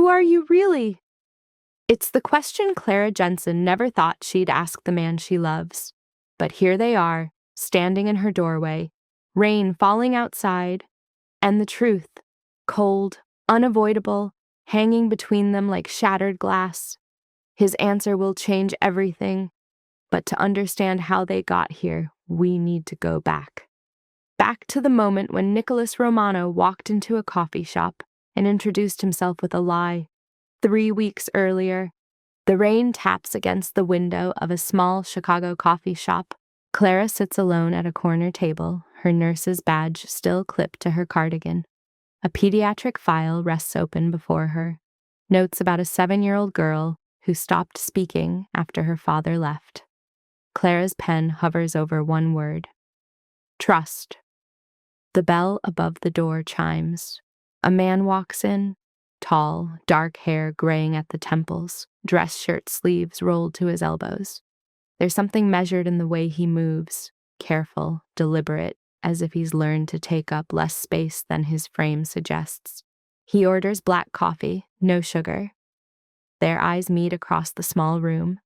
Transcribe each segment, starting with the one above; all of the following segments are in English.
are you really? It's the question Clara Jensen never thought she'd ask the man she loves. But here they are, standing in her doorway, rain falling outside, and the truth, cold, unavoidable, hanging between them like shattered glass. His answer will change everything, but to understand how they got here, we need to go back. Back to the moment when Nicholas Romano walked into a coffee shop and introduced himself with a lie. 3 weeks earlier, the rain taps against the window of a small Chicago coffee shop. Clara sits alone at a corner table, her nurse's badge still clipped to her cardigan. A pediatric file rests open before her. Notes about a 7-year-old girl who stopped speaking after her father left. Clara's pen hovers over one word: trust. The bell above the door chimes. A man walks in, tall, dark hair graying at the temples, dress shirt sleeves rolled to his elbows. There's something measured in the way he moves, careful, deliberate, as if he's learned to take up less space than his frame suggests. He orders black coffee, no sugar. Their eyes meet across the small room.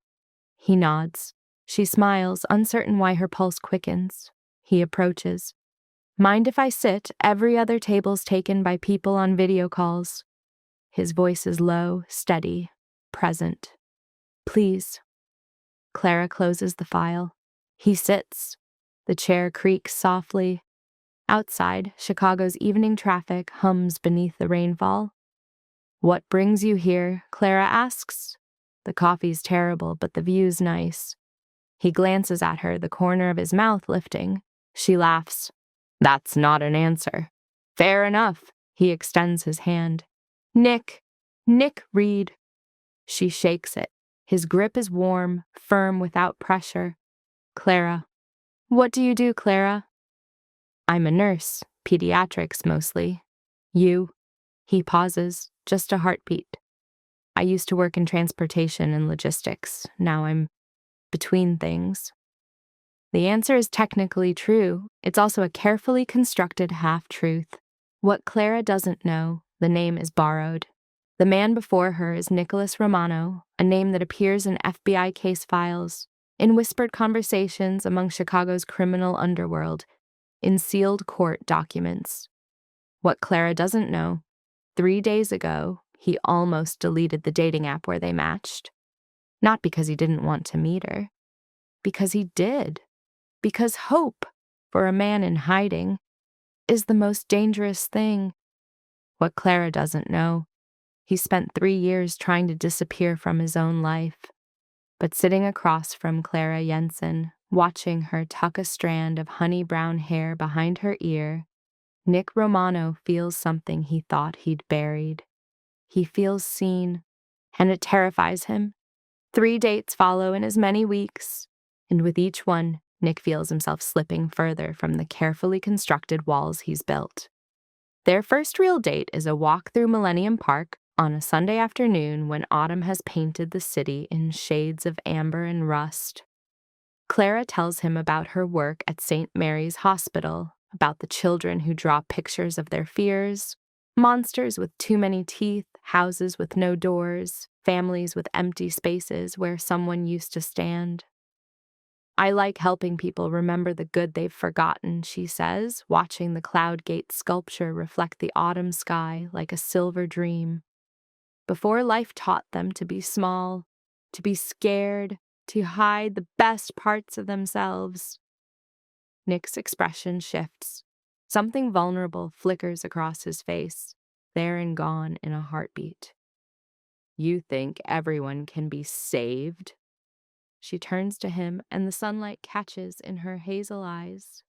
He nods. She smiles, uncertain why her pulse quickens. He approaches. Mind if I sit? Every other table's taken by people on video calls. His voice is low, steady, present. Please. Clara closes the file. He sits. The chair creaks softly. Outside, Chicago's evening traffic hums beneath the rainfall. What brings you here? Clara asks. The coffee's terrible, but the view's nice. He glances at her, the corner of his mouth lifting. She laughs. That's not an answer. Fair enough. He extends his hand. Nick Reed. She shakes it. His grip is warm, firm without pressure. Clara. What do you do, Clara? I'm a nurse, pediatrics mostly. You? He pauses, just a heartbeat. I used to work in transportation and logistics. Now I'm between things. The answer is technically true. It's also a carefully constructed half-truth. What Clara doesn't know, the name is borrowed. The man before her is Nicholas Romano, a name that appears in FBI case files, in whispered conversations among Chicago's criminal underworld, in sealed court documents. What Clara doesn't know, 3 days ago, he almost deleted the dating app where they matched. Not because he didn't want to meet her. Because he did. Because hope, for a man in hiding, is the most dangerous thing. What Clara doesn't know, he spent 3 years trying to disappear from his own life. But sitting across from Clara Jensen, watching her tuck a strand of honey-brown hair behind her ear, Nick Romano feels something he thought he'd buried. He feels seen, and it terrifies him. 3 dates follow in as many weeks, and with each one, Nick feels himself slipping further from the carefully constructed walls he's built. Their first real date is a walk through Millennium Park on a Sunday afternoon when autumn has painted the city in shades of amber and rust. Clara tells him about her work at St. Mary's Hospital, about the children who draw pictures of their fears, monsters with too many teeth, houses with no doors, families with empty spaces where someone used to stand. I like helping people remember the good they've forgotten, she says, watching the cloud gate sculpture reflect the autumn sky like a silver dream. Before life taught them to be small, to be scared, to hide the best parts of themselves. Nick's expression shifts. Something vulnerable flickers across his face, there and gone in a heartbeat. You think everyone can be saved? She turns to him, and the sunlight catches in her hazel eyes,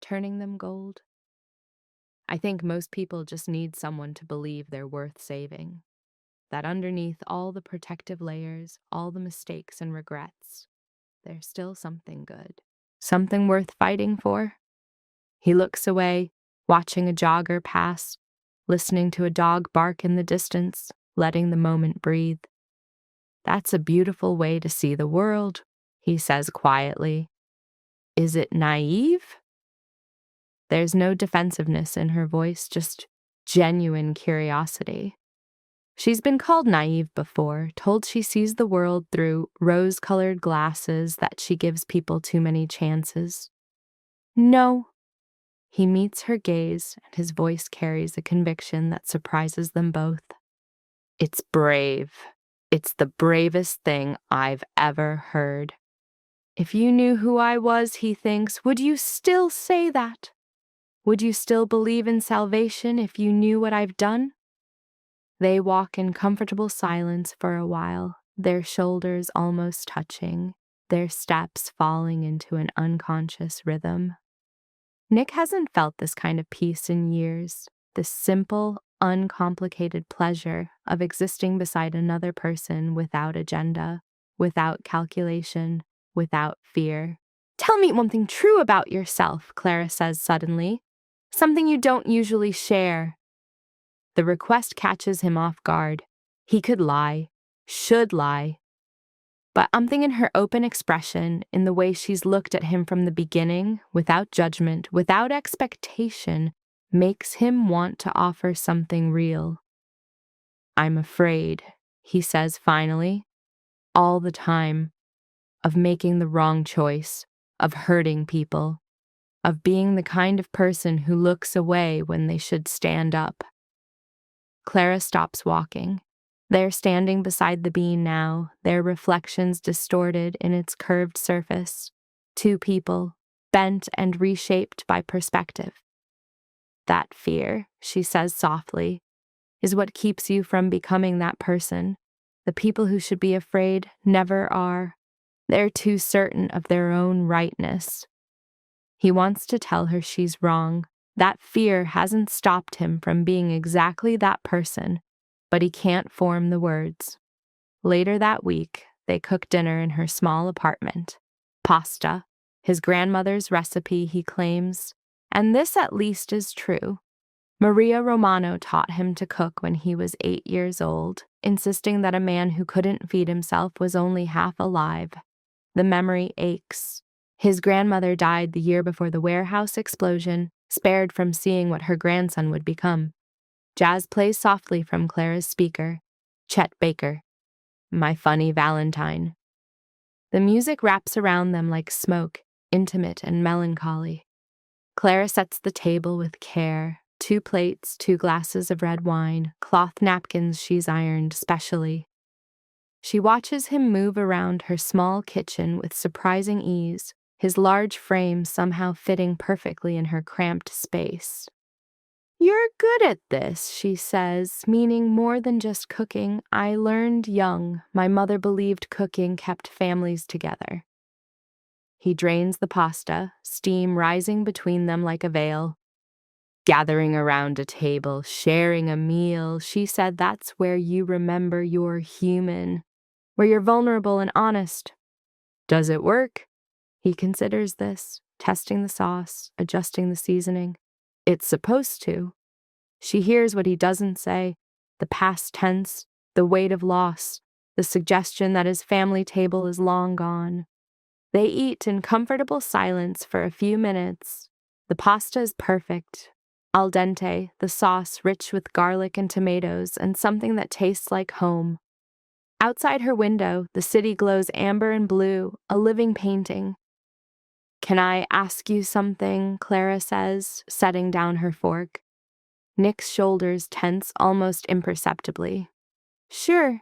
turning them gold. I think most people just need someone to believe they're worth saving. That underneath all the protective layers, all the mistakes and regrets, there's still something good. Something worth fighting for. He looks away, watching a jogger pass, listening to a dog bark in the distance, letting the moment breathe. That's a beautiful way to see the world, he says quietly. Is it naive? There's no defensiveness in her voice, just genuine curiosity. She's been called naive before, told she sees the world through rose-colored glasses, that she gives people too many chances. No. He meets her gaze, and his voice carries a conviction that surprises them both. It's brave. It's the bravest thing I've ever heard. If you knew who I was, he thinks, would you still say that? Would you still believe in salvation if you knew what I've done? They walk in comfortable silence for a while, their shoulders almost touching, their steps falling into an unconscious rhythm. Nick hasn't felt this kind of peace in years, this simple, uncomplicated pleasure of existing beside another person without agenda, without calculation, without fear. Tell me one thing true about yourself, Clara says suddenly. Something you don't usually share. The request catches him off guard. He could lie, should lie. But something in her open expression, in the way she's looked at him from the beginning, without judgment, without expectation, makes him want to offer something real. I'm afraid, he says finally, all the time, of making the wrong choice, of hurting people, of being the kind of person who looks away when they should stand up. Clara stops walking. They're standing beside the bean now, their reflections distorted in its curved surface. Two people, bent and reshaped by perspective. That fear, she says softly, is what keeps you from becoming that person. The people who should be afraid never are. They're too certain of their own rightness. He wants to tell her she's wrong. That fear hasn't stopped him from being exactly that person, but he can't form the words. Later that week, they cook dinner in her small apartment. Pasta, his grandmother's recipe, he claims, and this at least is true. Maria Romano taught him to cook when he was 8 years old, insisting that a man who couldn't feed himself was only half alive. The memory aches. His grandmother died the year before the warehouse explosion, spared from seeing what her grandson would become. Jazz plays softly from Clara's speaker. Chet Baker, My Funny Valentine. The music wraps around them like smoke, intimate and melancholy. Clara sets the table with care. 2 plates, 2 glasses of red wine, cloth napkins she's ironed specially. She watches him move around her small kitchen with surprising ease, his large frame somehow fitting perfectly in her cramped space. You're good at this, she says, meaning more than just cooking. I learned young. My mother believed cooking kept families together. He drains the pasta, steam rising between them like a veil. Gathering around a table, sharing a meal, she said that's where you remember you're human, where you're vulnerable and honest. Does it work? He considers this, testing the sauce, adjusting the seasoning. It's supposed to. She hears what he doesn't say, the past tense, the weight of loss, the suggestion that his family table is long gone. They eat in comfortable silence for a few minutes. The pasta is perfect. Al dente, the sauce rich with garlic and tomatoes and something that tastes like home. Outside her window, the city glows amber and blue, a living painting. Can I ask you something? Clara says, setting down her fork. Nick's shoulders tense almost imperceptibly. Sure.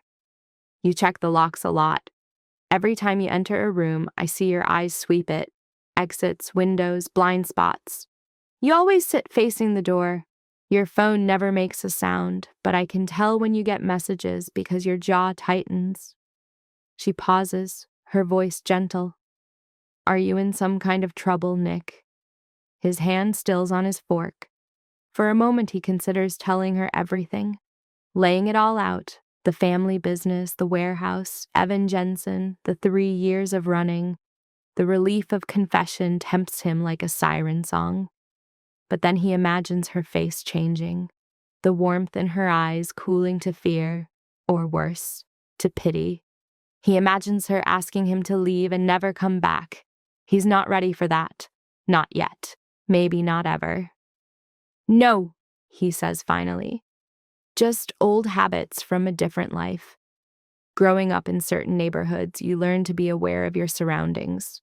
You check the locks a lot. Every time you enter a room, I see your eyes sweep it. Exits, windows, blind spots. You always sit facing the door. Your phone never makes a sound, but I can tell when you get messages because your jaw tightens. She pauses, her voice gentle. Are you in some kind of trouble, Nick? His hand stills on his fork. For a moment he considers telling her everything, laying it all out, the family business, the warehouse, Evan Jensen, the 3 years of running. The relief of confession tempts him like a siren song. But then he imagines her face changing, the warmth in her eyes cooling to fear, or worse, to pity. He imagines her asking him to leave and never come back. He's not ready for that. Not yet. Maybe not ever. No, he says finally. Just old habits from a different life. Growing up in certain neighborhoods, you learn to be aware of your surroundings.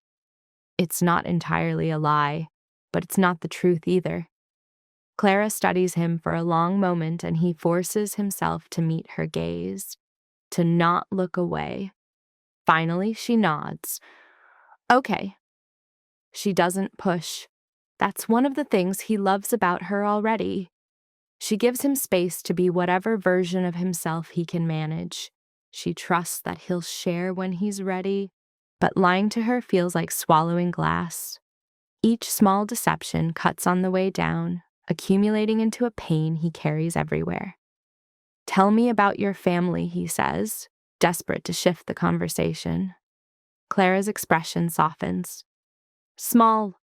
It's not entirely a lie, but it's not the truth either. Clara studies him for a long moment and he forces himself to meet her gaze, to not look away. Finally, she nods. Okay. She doesn't push. That's one of the things he loves about her already. She gives him space to be whatever version of himself he can manage. She trusts that he'll share when he's ready, but lying to her feels like swallowing glass. Each small deception cuts on the way down, accumulating into a pain he carries everywhere. Tell me about your family, he says, desperate to shift the conversation. Clara's expression softens. Small.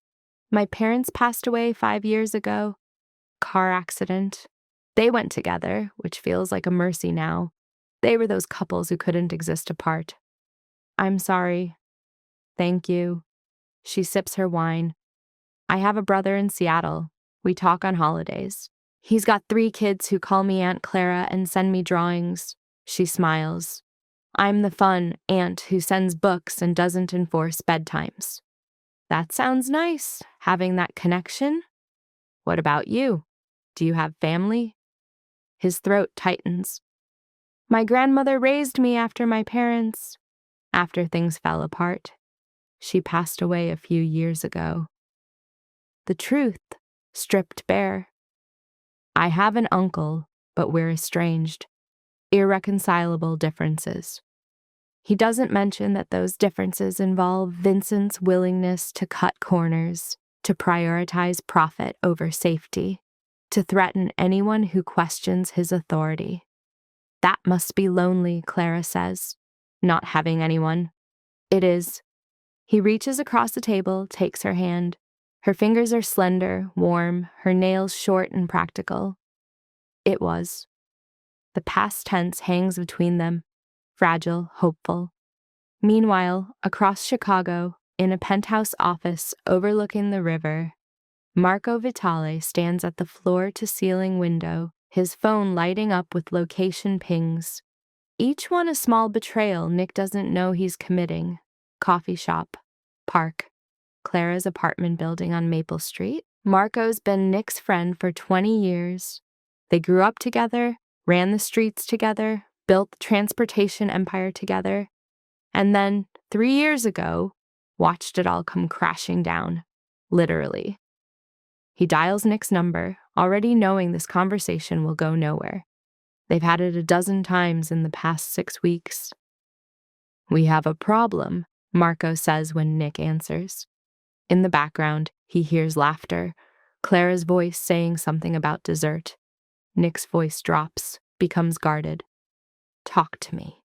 My parents passed away 5 years ago. Car accident. They went together, which feels like a mercy now. They were those couples who couldn't exist apart. I'm sorry. Thank you. She sips her wine. I have a brother in Seattle. We talk on holidays. He's got 3 kids who call me Aunt Clara and send me drawings. She smiles. I'm the fun aunt who sends books and doesn't enforce bedtimes. That sounds nice, having that connection. What about you? Do you have family? His throat tightens. My grandmother raised me after my parents. After things fell apart. She passed away a few years ago. The truth, stripped bare. I have an uncle, but we're estranged. Irreconcilable differences. He doesn't mention that those differences involve Vincent's willingness to cut corners, to prioritize profit over safety, to threaten anyone who questions his authority. That must be lonely, Clara says, not having anyone. It is. He reaches across the table, takes her hand. Her fingers are slender, warm, her nails short and practical. It was. The past tense hangs between them, fragile, hopeful. Meanwhile, across Chicago, in a penthouse office overlooking the river, Marco Vitale stands at the floor-to-ceiling window, his phone lighting up with location pings. Each one a small betrayal Nick doesn't know he's committing. Coffee shop, park, Clara's apartment building on Maple Street. Marco's been Nick's friend for 20 years. They grew up together, ran the streets together, built the transportation empire together, and then, 3 years ago, watched it all come crashing down, literally. He dials Nick's number, already knowing this conversation will go nowhere. They've had it a dozen times in the past 6 weeks. We have a problem, Marco says when Nick answers. In the background, he hears laughter, Clara's voice saying something about dessert. Nick's voice drops, becomes guarded. Talk to me.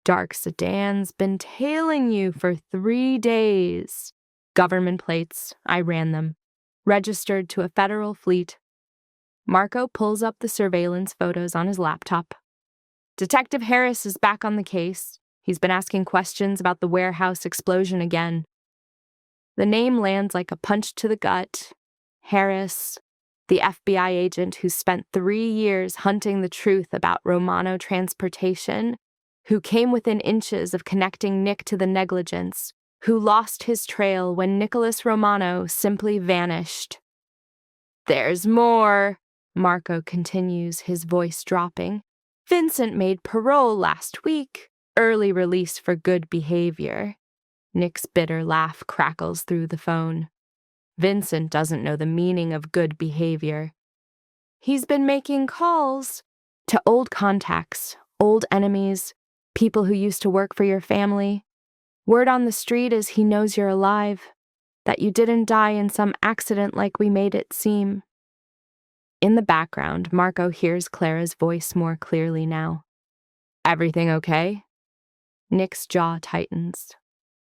Dark sedan's been tailing you for 3 days. Government plates, I ran them. Registered to a federal fleet. Marco pulls up the surveillance photos on his laptop. Detective Harris is back on the case. He's been asking questions about the warehouse explosion again. The name lands like a punch to the gut. Harris, the FBI agent who spent 3 years hunting the truth about Romano transportation, who came within inches of connecting Nick to the negligence, who lost his trail when Nicholas Romano simply vanished. There's more, Marco continues, his voice dropping. Vincent made parole last week, early release for good behavior. Nick's bitter laugh crackles through the phone. Vincent doesn't know the meaning of good behavior. He's been making calls to old contacts, old enemies, people who used to work for your family. Word on the street is he knows you're alive, that you didn't die in some accident like we made it seem. In the background, Marco hears Clara's voice more clearly now. Everything okay? Nick's jaw tightens.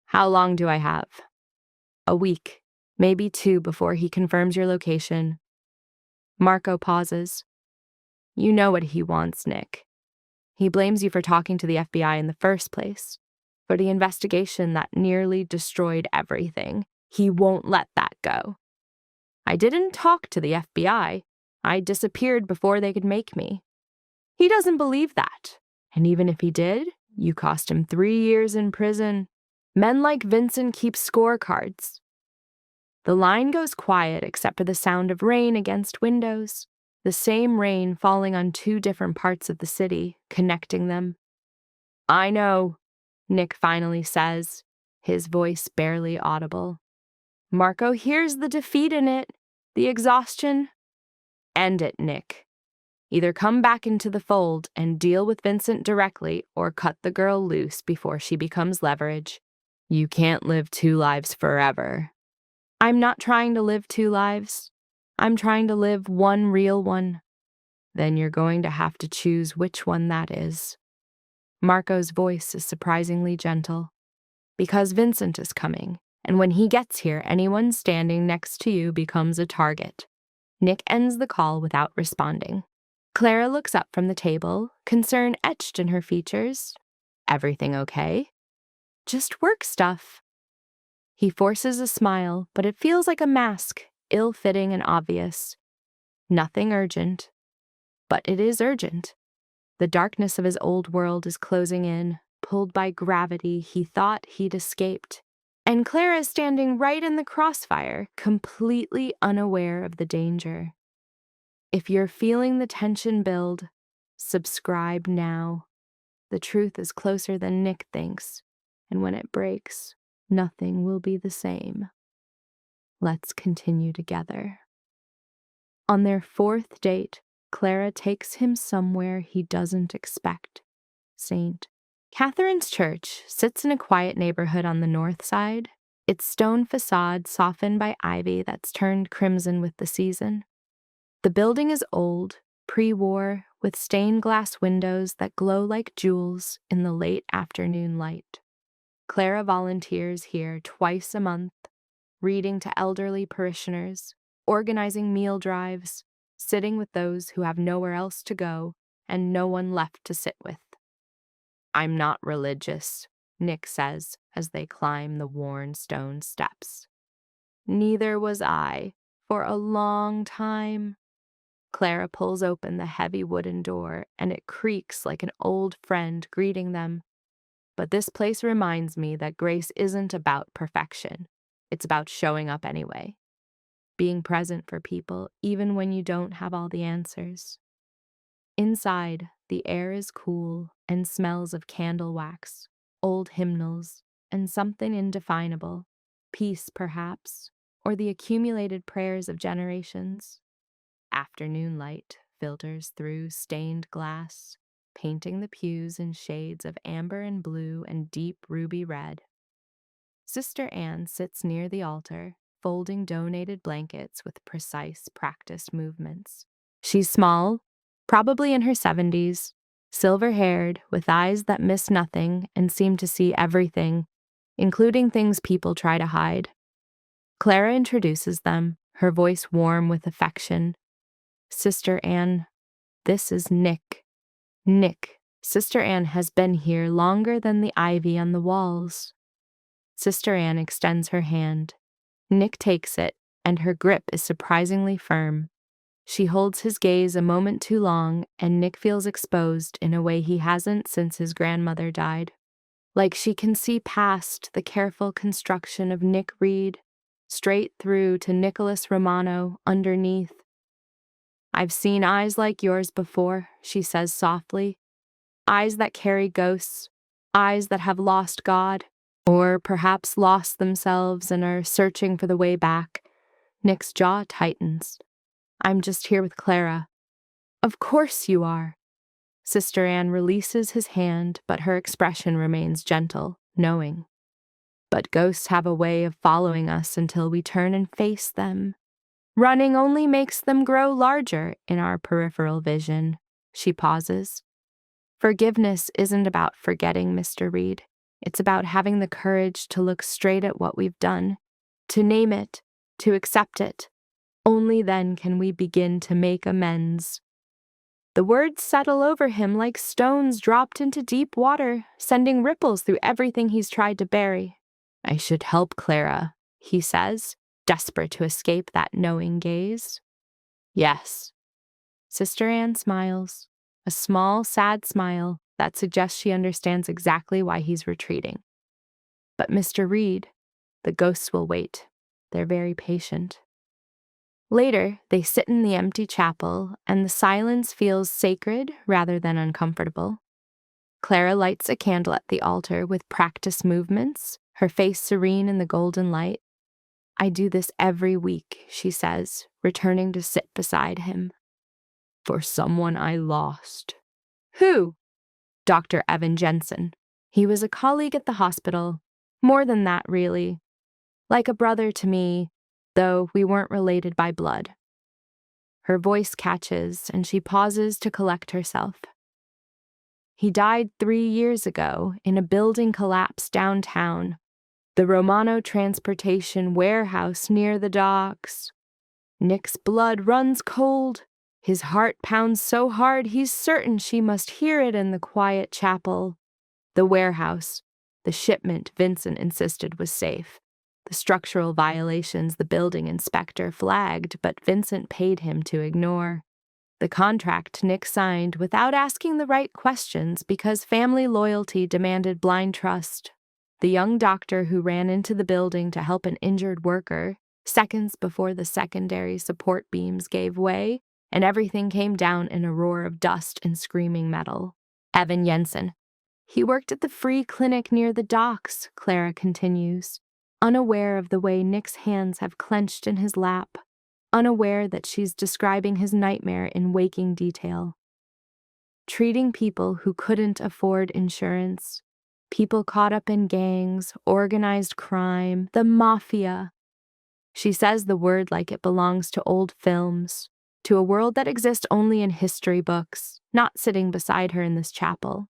How long do I have? A week, maybe 2 before he confirms your location. Marco pauses. You know what he wants, Nick. He blames you for talking to the FBI in the first place, for the investigation that nearly destroyed everything. He won't let that go. I didn't talk to the FBI. I disappeared before they could make me. He doesn't believe that. And even if he did, you cost him 3 years in prison. Men like Vincent keep scorecards. The line goes quiet except for the sound of rain against windows, the same rain falling on 2 different parts of the city, connecting them. I know, Nick finally says, his voice barely audible. Marco hears the defeat in it, the exhaustion. End it, Nick. Either come back into the fold and deal with Vincent directly or cut the girl loose before she becomes leverage. You can't live 2 lives forever. I'm not trying to live 2 lives. I'm trying to live one real one. Then you're going to have to choose which one that is. Marco's voice is surprisingly gentle. Because Vincent is coming, and when he gets here, anyone standing next to you becomes a target. Nick ends the call without responding. Clara looks up from the table, concern etched in her features. Everything okay? Just work stuff. He forces a smile, but it feels like a mask, ill-fitting and obvious. Nothing urgent. But it is urgent. The darkness of his old world is closing in, pulled by gravity he thought he'd escaped. And Clara is standing right in the crossfire, completely unaware of the danger. If you're feeling the tension build, subscribe now. The truth is closer than Nick thinks, and when it breaks, nothing will be the same. Let's continue together. On their 4th date, Clara takes him somewhere he doesn't expect. St. Catherine's Church sits in a quiet neighborhood on the north side, its stone facade softened by ivy that's turned crimson with the season. The building is old, pre-war, with stained glass windows that glow like jewels in the late afternoon light. Clara volunteers here twice a month, reading to elderly parishioners, organizing meal drives, sitting with those who have nowhere else to go and no one left to sit with. I'm not religious, Nick says as they climb the worn stone steps. Neither was I, for a long time. Clara pulls open the heavy wooden door, and it creaks like an old friend greeting them. But this place reminds me that grace isn't about perfection. It's about showing up anyway. Being present for people even when you don't have all the answers. Inside, the air is cool and smells of candle wax, old hymnals, and something indefinable. Peace, perhaps, or the accumulated prayers of generations. Afternoon light filters through stained glass, painting the pews in shades of amber and blue and deep ruby red. Sister Anne sits near the altar, folding donated blankets with precise, practiced movements. She's small, probably in her 70s, silver-haired, with eyes that miss nothing and seem to see everything, including things people try to hide. Clara introduces them, her voice warm with affection. Sister Anne, this is Nick. Nick, Sister Anne has been here longer than the ivy on the walls. Sister Anne extends her hand. Nick takes it, and her grip is surprisingly firm. She holds his gaze a moment too long, and Nick feels exposed in a way he hasn't since his grandmother died. Like she can see past the careful construction of Nick Reed, straight through to Nicholas Romano underneath. I've seen eyes like yours before, she says softly. Eyes that carry ghosts, eyes that have lost God, or perhaps lost themselves and are searching for the way back. Nick's jaw tightens. I'm just here with Clara. Of course you are. Sister Anne releases his hand, but her expression remains gentle, knowing. But ghosts have a way of following us until we turn and face them. Running only makes them grow larger in our peripheral vision. She pauses. Forgiveness isn't about forgetting, Mr. Reed. It's about having the courage to look straight at what we've done, to name it, to accept it. Only then can we begin to make amends. The words settle over him like stones dropped into deep water, sending ripples through everything he's tried to bury. I should help Clara, he says, desperate to escape that knowing gaze. Yes, Sister Anne smiles, a small, sad smile that suggests she understands exactly why he's retreating. But Mr. Reed, the ghosts will wait. They're very patient. Later, they sit in the empty chapel, and the silence feels sacred rather than uncomfortable. Clara lights a candle at the altar with practiced movements, her face serene in the golden light. I do this every week, she says, returning to sit beside him. For someone I lost. Who? Dr. Evan Jensen. He was a colleague at the hospital. More than that, really. Like a brother to me, though we weren't related by blood. Her voice catches, and she pauses to collect herself. He died 3 years ago in a building collapse downtown, the Romano Transportation Warehouse near the docks. Nick's blood runs cold. His heart pounds so hard he's certain she must hear it in the quiet chapel. The warehouse, the shipment Vincent insisted was safe. The structural violations the building inspector flagged, but Vincent paid him to ignore. The contract Nick signed without asking the right questions because family loyalty demanded blind trust. The young doctor who ran into the building to help an injured worker, seconds before the secondary support beams gave way, and everything came down in a roar of dust and screaming metal. Evan Jensen. He worked at the free clinic near the docks, Clara continues, unaware of the way Nick's hands have clenched in his lap, unaware that she's describing his nightmare in waking detail. Treating people who couldn't afford insurance, people caught up in gangs, organized crime, the mafia. She says the word like it belongs to old films, to a world that exists only in history books, not sitting beside her in this chapel.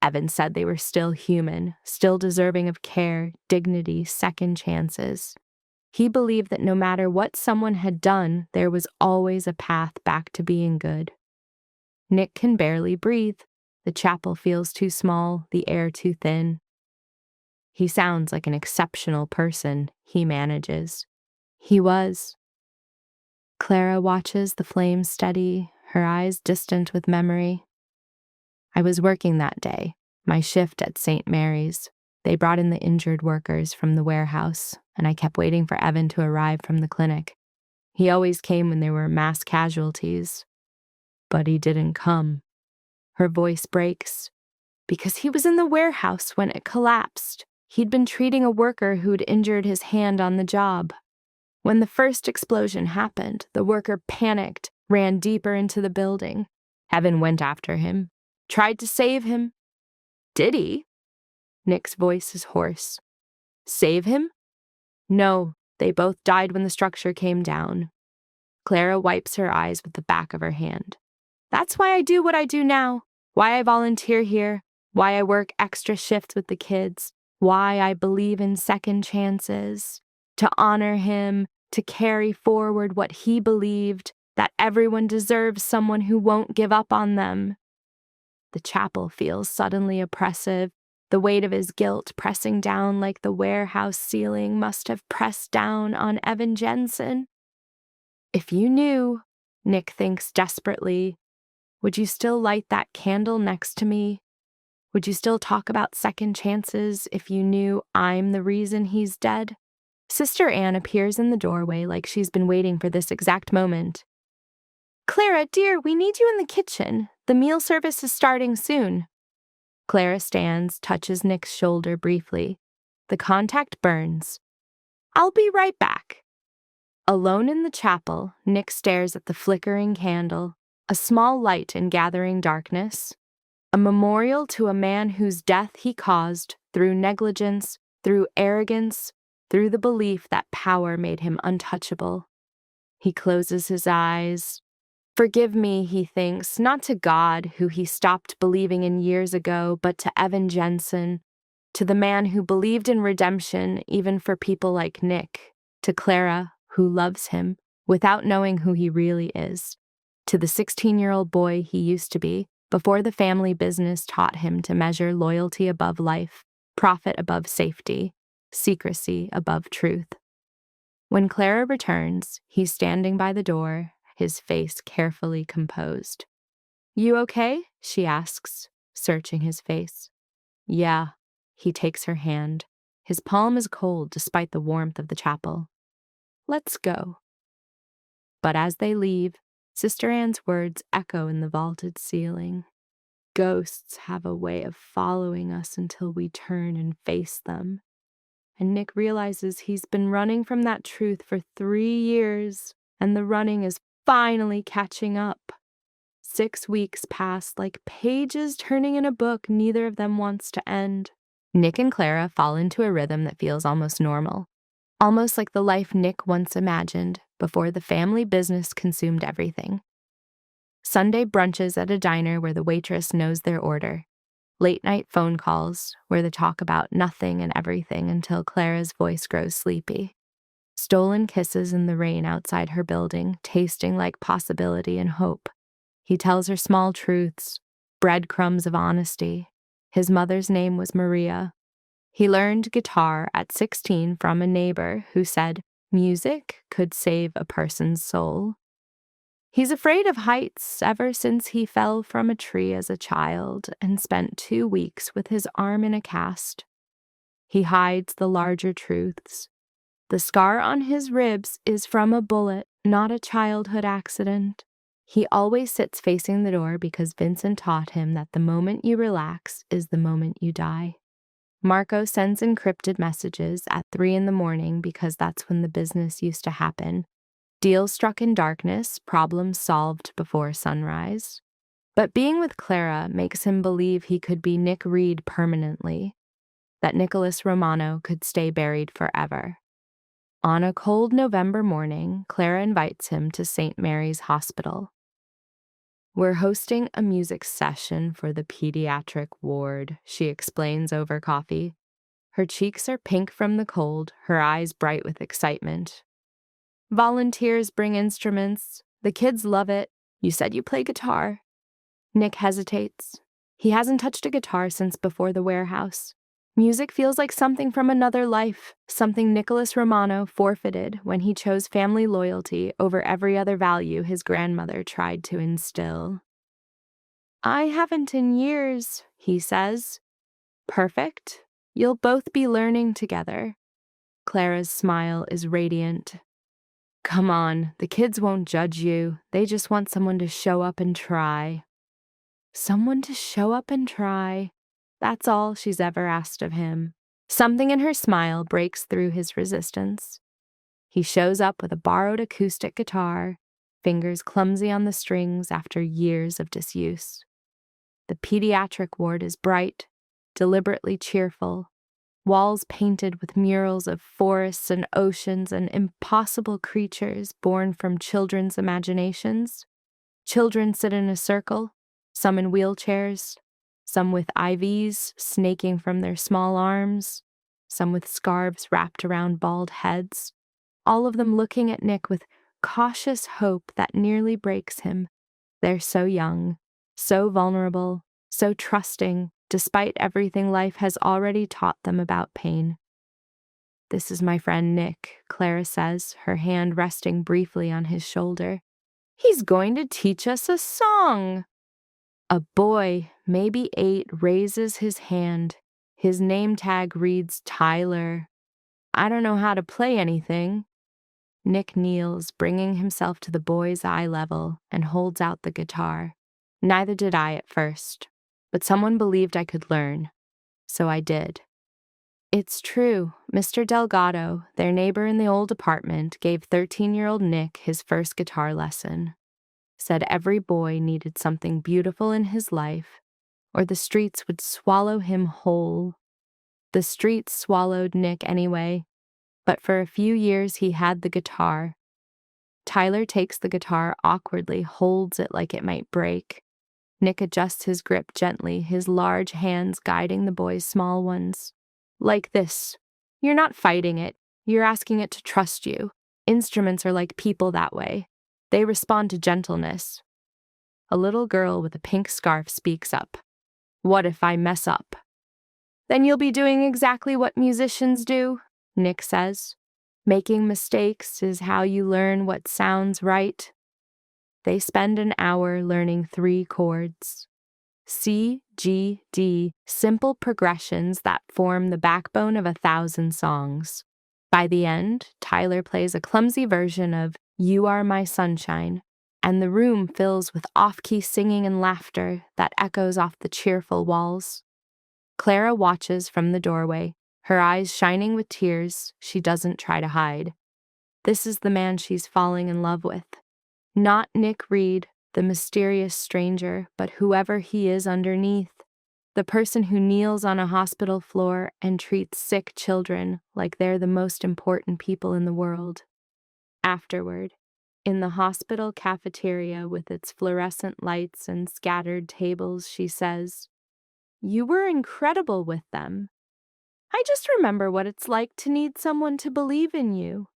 Evan said they were still human, still deserving of care, dignity, second chances. He believed that no matter what someone had done, there was always a path back to being good. Nick can barely breathe. The chapel feels too small, the air too thin. He sounds like an exceptional person, he manages. He was. Clara watches the flames steady, her eyes distant with memory. I was working that day, my shift at St. Mary's. They brought in the injured workers from the warehouse, and I kept waiting for Evan to arrive from the clinic. He always came when there were mass casualties. But he didn't come. Her voice breaks. Because he was in the warehouse when it collapsed. He'd been treating a worker who'd injured his hand on the job. When the first explosion happened, the worker panicked, ran deeper into the building. Evan went after him, tried to save him. Did he? Nick's voice is hoarse. Save him? No, they both died when the structure came down. Clara wipes her eyes with the back of her hand. That's why I do what I do now, why I volunteer here, why I work extra shifts with the kids, why I believe in second chances. To honor him, to carry forward what he believed, that everyone deserves someone who won't give up on them. The chapel feels suddenly oppressive, the weight of his guilt pressing down like the warehouse ceiling must have pressed down on Evan Jensen. If you knew, Nick thinks desperately, would you still light that candle next to me? Would you still talk about second chances if you knew I'm the reason he's dead? Sister Anne appears in the doorway like she's been waiting for this exact moment. Clara, dear, we need you in the kitchen. The meal service is starting soon. Clara stands, touches Nick's shoulder briefly. The contact burns. I'll be right back. Alone in the chapel, Nick stares at the flickering candle, a small light in gathering darkness, a memorial to a man whose death he caused through negligence, through arrogance, through the belief that power made him untouchable. He closes his eyes. Forgive me, he thinks, not to God, who he stopped believing in years ago, but to Evan Jensen, to the man who believed in redemption even for people like Nick, to Clara, who loves him without knowing who he really is, to the 16-year-old boy he used to be before the family business taught him to measure loyalty above life, profit above safety, secrecy above truth. When Clara returns, he's standing by the door, his face carefully composed. "You okay?" she asks, searching his face. "Yeah." He takes her hand. His palm is cold despite the warmth of the chapel. "Let's go." But as they leave, Sister Anne's words echo in the vaulted ceiling. Ghosts have a way of following us until we turn and face them. And Nick realizes he's been running from that truth for 3 years, and the running is finally catching up. 6 weeks pass like pages turning in a book neither of them wants to end. Nick and Clara fall into a rhythm that feels almost normal, almost like the life Nick once imagined before the family business consumed everything. Sunday brunches at a diner where the waitress knows their order. Late-night phone calls where they talk about nothing and everything until Clara's voice grows sleepy. Stolen kisses in the rain outside her building, tasting like possibility and hope. He tells her small truths, breadcrumbs of honesty. His mother's name was Maria. He learned guitar at 16 from a neighbor who said music could save a person's soul. He's afraid of heights ever since he fell from a tree as a child and spent 2 weeks with his arm in a cast. He hides the larger truths. The scar on his ribs is from a bullet, not a childhood accident. He always sits facing the door because Vincent taught him that the moment you relax is the moment you die. Marco sends encrypted messages at 3 in the morning because that's when the business used to happen. Deal struck in darkness, problems solved before sunrise. But being with Clara makes him believe he could be Nick Reed permanently, that Nicholas Romano could stay buried forever. On a cold November morning, Clara invites him to St. Mary's Hospital. "We're hosting a music session for the pediatric ward," she explains over coffee. Her cheeks are pink from the cold, her eyes bright with excitement. "Volunteers bring instruments. The kids love it. You said you play guitar." Nick hesitates. He hasn't touched a guitar since before the warehouse. Music feels like something from another life, something Nicholas Romano forfeited when he chose family loyalty over every other value his grandmother tried to instill. "I haven't in years," he says. "Perfect. You'll both be learning together." Clara's smile is radiant. "Come on, the kids won't judge you. They just want someone to show up and try." Someone to show up and try. That's all she's ever asked of him. Something in her smile breaks through his resistance. He shows up with a borrowed acoustic guitar, fingers clumsy on the strings after years of disuse. The pediatric ward is bright, deliberately cheerful, walls painted with murals of forests and oceans and impossible creatures born from children's imaginations. Children sit in a circle, some in wheelchairs, some with IVs snaking from their small arms, some with scarves wrapped around bald heads, all of them looking at Nick with cautious hope that nearly breaks him. They're so young, so vulnerable, so trusting, despite everything life has already taught them about pain. "This is my friend Nick," Clara says, her hand resting briefly on his shoulder. "He's going to teach us a song." A boy, maybe 8, raises his hand. His name tag reads Tyler. "I don't know how to play anything." Nick kneels, bringing himself to the boy's eye level, and holds out the guitar. Neither did I at first, but someone believed I could learn, so I did. It's true, Mr. Delgado, their neighbor in the old apartment, gave 13-year-old Nick his first guitar lesson. Said every boy needed something beautiful in his life, or the streets would swallow him whole. The streets swallowed Nick anyway, but for a few years he had the guitar. Tyler takes the guitar awkwardly, holds it like it might break. Nick adjusts his grip gently, his large hands guiding the boy's small ones. "Like this. You're not fighting it. You're asking it to trust you. Instruments are like people that way. They respond to gentleness." A little girl with a pink scarf speaks up. "What if I mess up?" "Then you'll be doing exactly what musicians do," Nick says. "Making mistakes is how you learn what sounds right." They spend an hour learning 3 chords. C, G, D, simple progressions that form the backbone of 1,000 songs. By the end, Tyler plays a clumsy version of You Are My Sunshine, and the room fills with off-key singing and laughter that echoes off the cheerful walls. Clara watches from the doorway, her eyes shining with tears she doesn't try to hide. This is the man she's falling in love with. Not Nick Reed, the mysterious stranger, but whoever he is underneath. The person who kneels on a hospital floor and treats sick children like they're the most important people in the world. Afterward, in the hospital cafeteria with its fluorescent lights and scattered tables, she says, "You were incredible with them. I just remember what it's like to need someone to believe in you."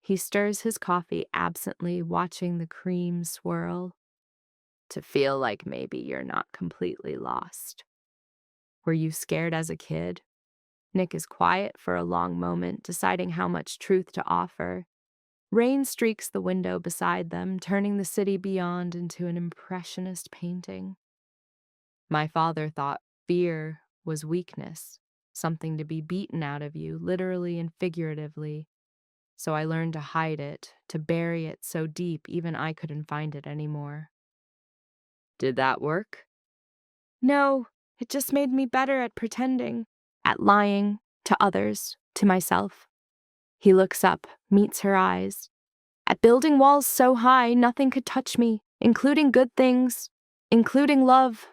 He stirs his coffee absently, watching the cream swirl. "To feel like maybe you're not completely lost. Were you scared as a kid?" Nick is quiet for a long moment, deciding how much truth to offer. Rain streaks the window beside them, turning the city beyond into an impressionist painting. "My father thought fear was weakness, something to be beaten out of you, literally and figuratively. So I learned to hide it, to bury it so deep even I couldn't find it anymore." "Did that work?" "No, it just made me better at pretending, at lying, to others, to myself." He looks up, meets her eyes. "At building walls so high nothing could touch me, including good things, including love."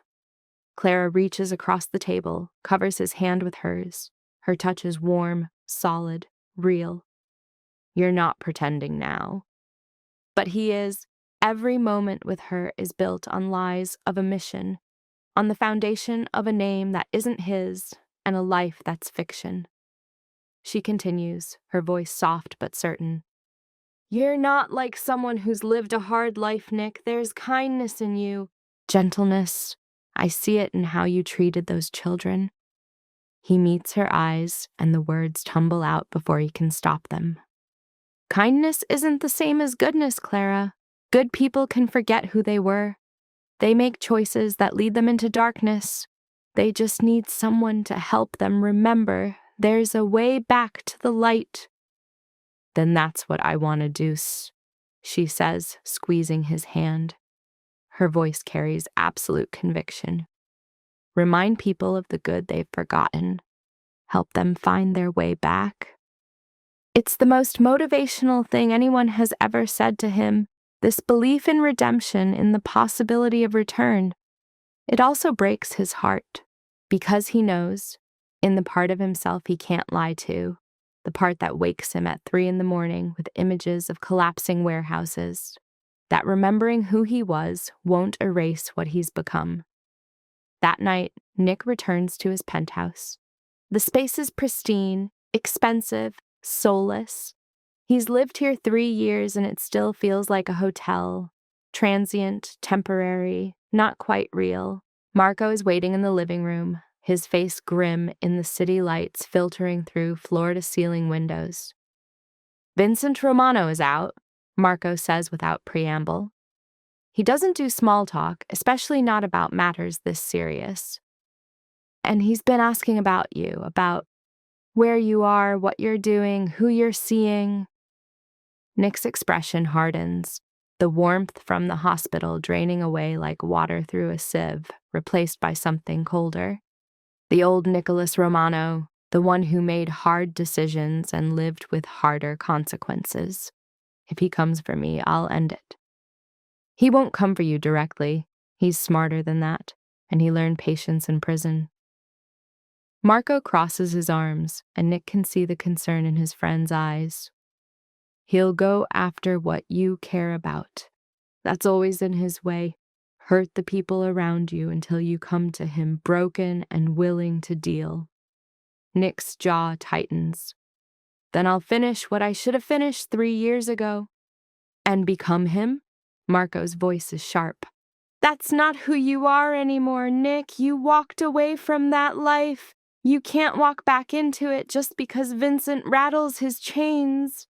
Clara reaches across the table, covers his hand with hers. Her touch is warm, solid, real. "You're not pretending now." But he is. Every moment with her is built on lies of a mission, on the foundation of a name that isn't his and a life that's fiction. She continues, her voice soft but certain. "You're not like someone who's lived a hard life, Nick. There's kindness in you. Gentleness. I see it in how you treated those children." He meets her eyes, and the words tumble out before he can stop them. "Kindness isn't the same as goodness, Clara. Good people can forget who they were. They make choices that lead them into darkness. They just need someone to help them remember there's a way back to the light." "Then that's what I want to do," she says, squeezing his hand. Her voice carries absolute conviction. "Remind people of the good they've forgotten. Help them find their way back." It's the most motivational thing anyone has ever said to him, this belief in redemption, in the possibility of return. It also breaks his heart, because he knows, in the part of himself he can't lie to, the part that wakes him at 3 a.m. with images of collapsing warehouses, that remembering who he was won't erase what he's become. That night, Nick returns to his penthouse. The space is pristine, expensive, soulless. He's lived here 3 years and it still feels like a hotel. Transient, temporary, not quite real. Marco is waiting in the living room, his face grim in the city lights filtering through floor-to-ceiling windows. "Vincent Romano is out," Marco says without preamble. He doesn't do small talk, especially not about matters this serious. "And he's been asking about you, about where you are, what you're doing, who you're seeing." Nick's expression hardens, the warmth from the hospital draining away like water through a sieve, replaced by something colder. The old Nicholas Romano, the one who made hard decisions and lived with harder consequences. "If he comes for me, I'll end it." "He won't come for you directly. He's smarter than that, and he learned patience in prison." Marco crosses his arms, and Nick can see the concern in his friend's eyes. "He'll go after what you care about. That's always in his way. Hurt the people around you until you come to him broken and willing to deal." Nick's jaw tightens. "Then I'll finish what I should have finished 3 years ago." "And become him?" Marco's voice is sharp. "That's not who you are anymore, Nick. You walked away from that life. You can't walk back into it just because Vincent rattles his chains."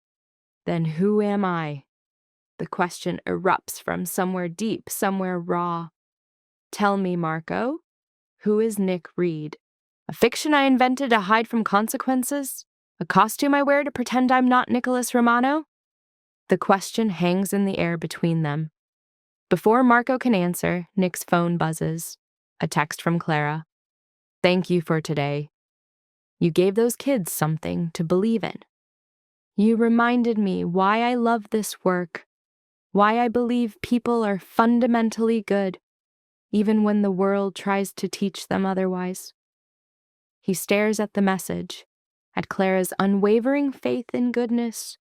"Then who am I?" The question erupts from somewhere deep, somewhere raw. Tell me, Marco, who is Nick Reed? A fiction I invented to hide from consequences? A costume I wear to pretend I'm not Nicholas Romano? The question hangs in the air between them. Before Marco can answer, Nick's phone buzzes. A text from Clara. Thank you for today. You gave those kids something to believe in. You reminded me why I love this work, why I believe people are fundamentally good, even when the world tries to teach them otherwise. He stares at the message, at Clara's unwavering faith in goodness.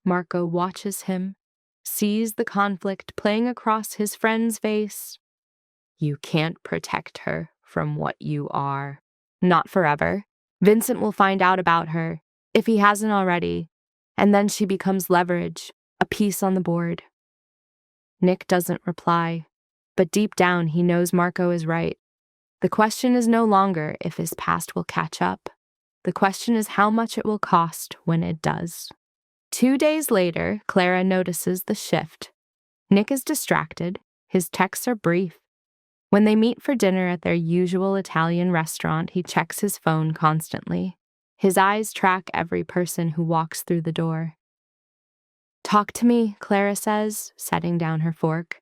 Marco watches him, sees the conflict playing across his friend's face. You can't protect her from what you are. Not forever. Vincent will find out about her, if he hasn't already, and then she becomes leverage, a piece on the board. Nick doesn't reply, but deep down he knows Marco is right. The question is no longer if his past will catch up. The question is how much it will cost when it does. 2 days later, Clara notices the shift. Nick is distracted. His texts are brief. When they meet for dinner at their usual Italian restaurant, he checks his phone constantly. His eyes track every person who walks through the door. Talk to me, Clara says, setting down her fork.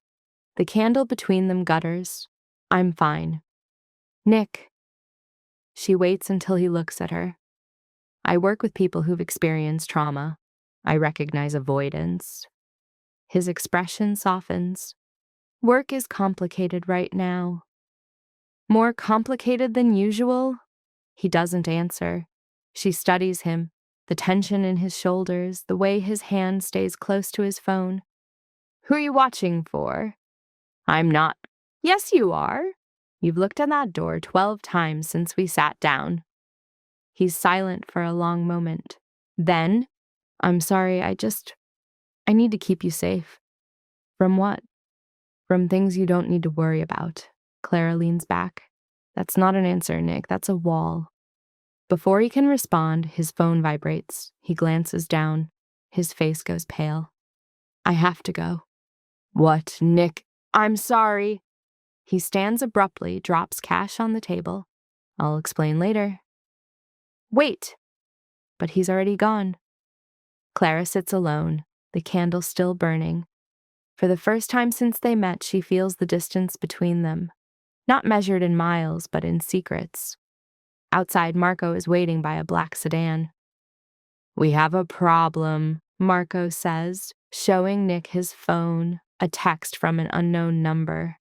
The candle between them gutters. I'm fine. Nick. She waits until he looks at her. I work with people who've experienced trauma. I recognize avoidance. His expression softens. Work is complicated right now. More complicated than usual? He doesn't answer. She studies him, the tension in his shoulders, the way his hand stays close to his phone. Who are you watching for? I'm not. Yes, you are. You've looked at that door 12 times since we sat down. He's silent for a long moment. Then, I'm sorry, I need to keep you safe. From what? From things you don't need to worry about. Clara leans back. That's not an answer, Nick. That's a wall. Before he can respond, his phone vibrates. He glances down. His face goes pale. I have to go. What, Nick? I'm sorry. He stands abruptly, drops cash on the table. I'll explain later. Wait! But he's already gone. Clara sits alone, the candle still burning. For the first time since they met, she feels the distance between them. Not measured in miles, but in secrets. Outside, Marco is waiting by a black sedan. We have a problem, Marco says, showing Nick his phone, a text from an unknown number.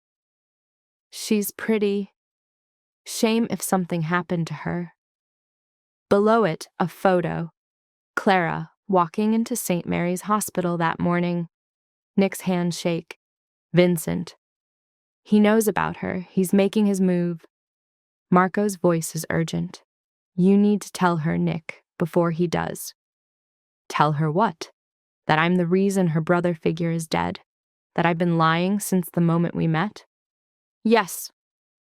She's pretty. Shame if something happened to her. Below it, a photo. Clara, walking into St. Mary's Hospital that morning. Nick's hands shake. Vincent. He knows about her. He's making his move. Marco's voice is urgent. You need to tell her, Nick, before he does. Tell her what? That I'm the reason her brother figure is dead? That I've been lying since the moment we met? Yes.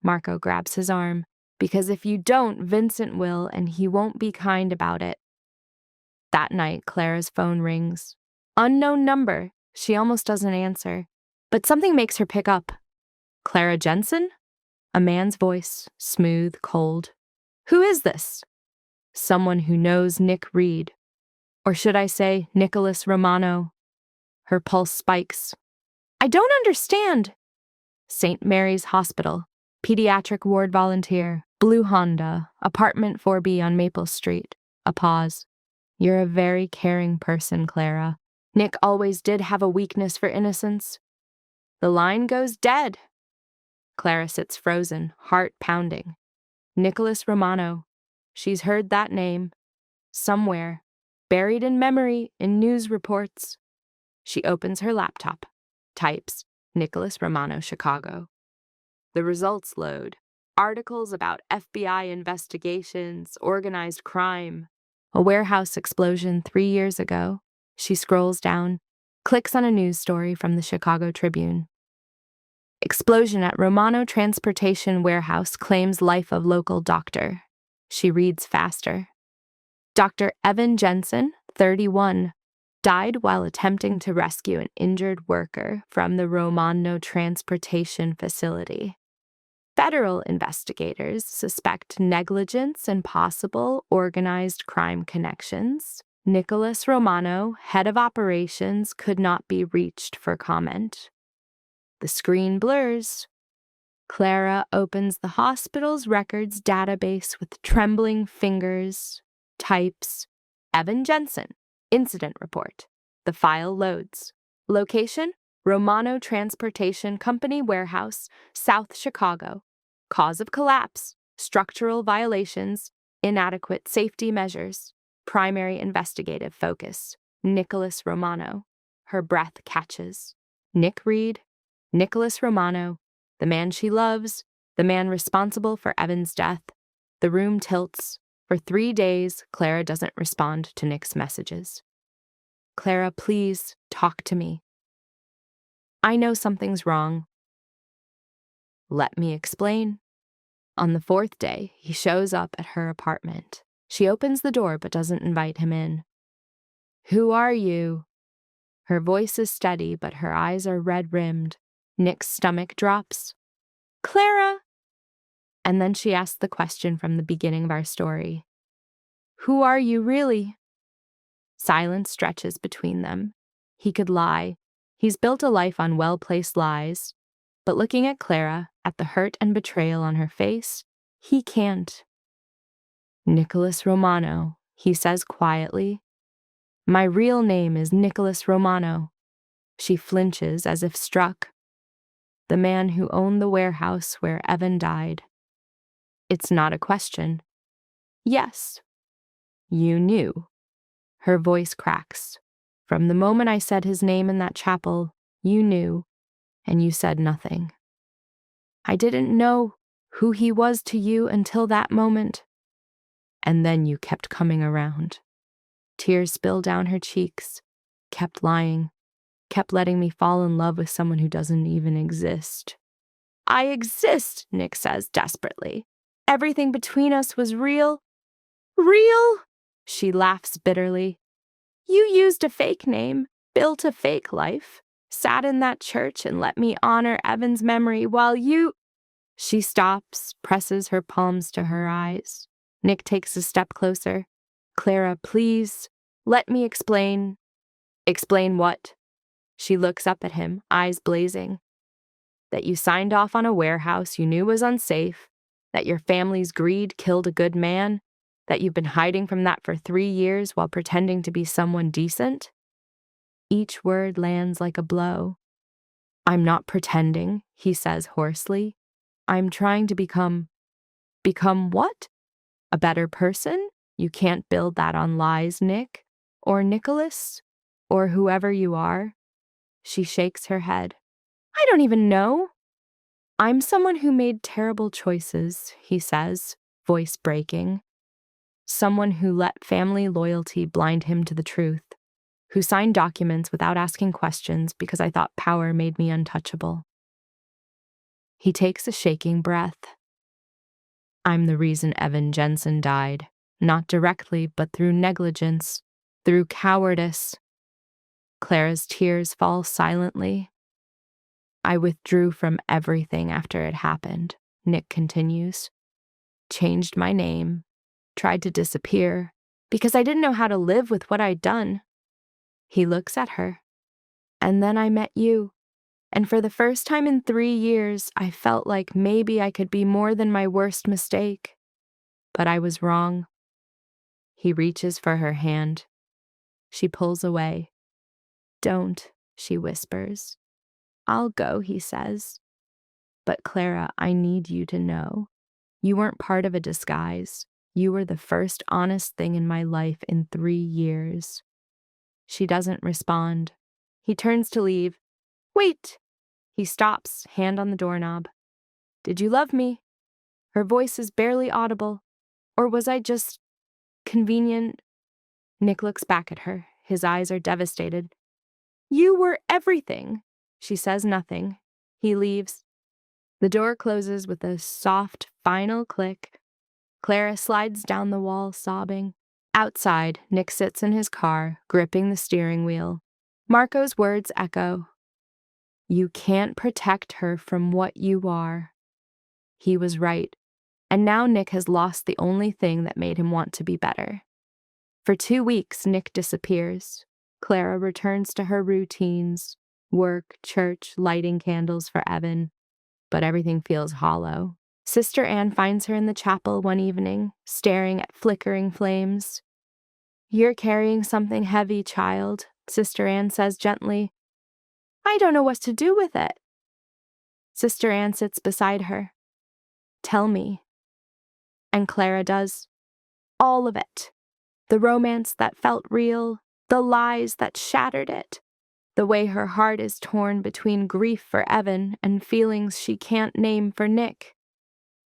Marco grabs his arm. Because if you don't, Vincent will, and he won't be kind about it. That night, Clara's phone rings. Unknown number. She almost doesn't answer. But something makes her pick up. Clara Jensen? A man's voice, smooth, cold. Who is this? Someone who knows Nick Reed. Or should I say, Nicholas Romano? Her pulse spikes. I don't understand. St. Mary's Hospital. Pediatric ward volunteer. Blue Honda. Apartment 4B on Maple Street. A pause. You're a very caring person, Clara. Nick always did have a weakness for innocence. The line goes dead. Clara sits frozen, heart pounding. Nicholas Romano. She's heard that name. Somewhere. Buried in memory, in news reports. She opens her laptop. Types, Nicholas Romano, Chicago. The results load. Articles about FBI investigations, organized crime. A warehouse explosion 3 years ago. She scrolls down, clicks on a news story from the Chicago Tribune. Explosion at Romano Transportation Warehouse claims life of local doctor. She reads faster. Dr. Evan Jensen, 31. died while attempting to rescue an injured worker from the Romano transportation facility. Federal investigators suspect negligence and possible organized crime connections. Nicholas Romano, head of operations, could not be reached for comment. The screen blurs. Clara opens the hospital's records database with trembling fingers, types, Evan Jensen, incident report. The file loads. Location, Romano Transportation Company Warehouse, South Chicago. Cause of collapse, structural violations, inadequate safety measures. Primary investigative focus, Nicholas Romano. Her breath catches. Nick Reed, Nicholas Romano, the man she loves, the man responsible for Evan's death. The room tilts. For 3 days, Clara doesn't respond to Nick's messages. Clara, please, talk to me. I know something's wrong. Let me explain. On the 4th day, he shows up at her apartment. She opens the door but doesn't invite him in. Who are you? Her voice is steady, but her eyes are red-rimmed. Nick's stomach drops. Clara! And then she asks the question from the beginning of our story. Who are you really? Silence stretches between them. He could lie. He's built a life on well-placed lies. But looking at Clara, at the hurt and betrayal on her face, he can't. Nicholas Romano, he says quietly. My real name is Nicholas Romano. She flinches as if struck. The man who owned the warehouse where Evan died. It's not a question. Yes. You knew. Her voice cracks. From the moment I said his name in that chapel, you knew, and you said nothing. I didn't know who he was to you until that moment. And then you kept coming around. Tears spilled down her cheeks, kept lying, kept letting me fall in love with someone who doesn't even exist. I exist, Nick says desperately. Everything between us was real. Real? She laughs bitterly. You used a fake name, built a fake life, sat in that church and let me honor Evan's memory while you... She stops, presses her palms to her eyes. Nick takes a step closer. Clara, please, let me explain. Explain what? She looks up at him, eyes blazing. That you signed off on a warehouse you knew was unsafe, that your family's greed killed a good man, that you've been hiding from that for 3 years while pretending to be someone decent? Each word lands like a blow. I'm not pretending, he says hoarsely. I'm trying to become what? A better person? You can't build that on lies, Nick. Or Nicholas. Or whoever you are. She shakes her head. I don't even know. I'm someone who made terrible choices, he says, voice breaking. Someone who let family loyalty blind him to the truth. Who signed documents without asking questions because I thought power made me untouchable. He takes a shaking breath. I'm the reason Evan Jensen died, not directly, but through negligence, through cowardice. Clara's tears fall silently. I withdrew from everything after it happened, Nick continues. Changed my name, tried to disappear, because I didn't know how to live with what I'd done. He looks at her. And then I met you. And for the first time in 3 years, I felt like maybe I could be more than my worst mistake. But I was wrong. He reaches for her hand. She pulls away. Don't, she whispers. I'll go, he says. But Clara, I need you to know. You weren't part of a disguise. You were the first honest thing in my life in 3 years. She doesn't respond. He turns to leave. Wait! He stops, hand on the doorknob. Did you love me? Her voice is barely audible. Or was I just convenient? Nick looks back at her. His eyes are devastated. You were everything. She says nothing. He leaves. The door closes with a soft, final click. Clara slides down the wall, sobbing. Outside, Nick sits in his car, gripping the steering wheel. Marco's words echo. You can't protect her from what you are. He was right, and now Nick has lost the only thing that made him want to be better. For 2 weeks, Nick disappears. Clara returns to her routines, work, church, lighting candles for Evan, but everything feels hollow. Sister Anne finds her in the chapel one evening, staring at flickering flames. You're carrying something heavy, child, Sister Anne says gently. I don't know what to do with it. Sister Anne sits beside her. Tell me. And Clara does. All of it. The romance that felt real, the lies that shattered it, the way her heart is torn between grief for Evan and feelings she can't name for Nick.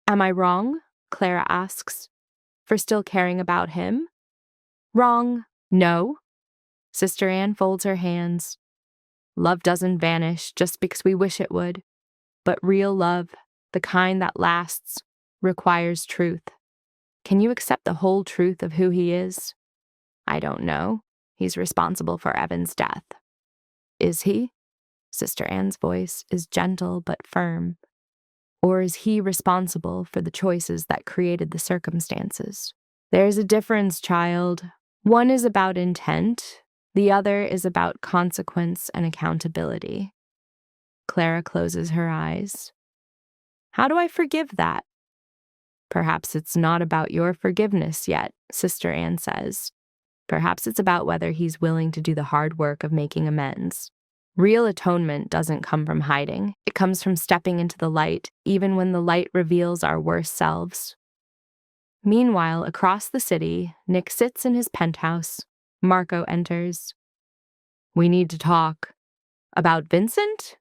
Am I wrong? Clara asks. For still caring about him? Wrong. No. Sister Anne folds her hands. Love doesn't vanish just because we wish it would. But real love, the kind that lasts, requires truth. Can you accept the whole truth of who he is? I don't know. He's responsible for Evan's death. Is he? Sister Anne's voice is gentle but firm. Or is he responsible for the choices that created the circumstances? There's a difference, child. One is about intent. The other is about consequence and accountability. Clara closes her eyes. How do I forgive that? Perhaps it's not about your forgiveness yet, Sister Anne says. Perhaps it's about whether he's willing to do the hard work of making amends. Real atonement doesn't come from hiding. It comes from stepping into the light, even when the light reveals our worst selves. Meanwhile, across the city, Nick sits in his penthouse. Marco enters. We need to talk. About Vincent?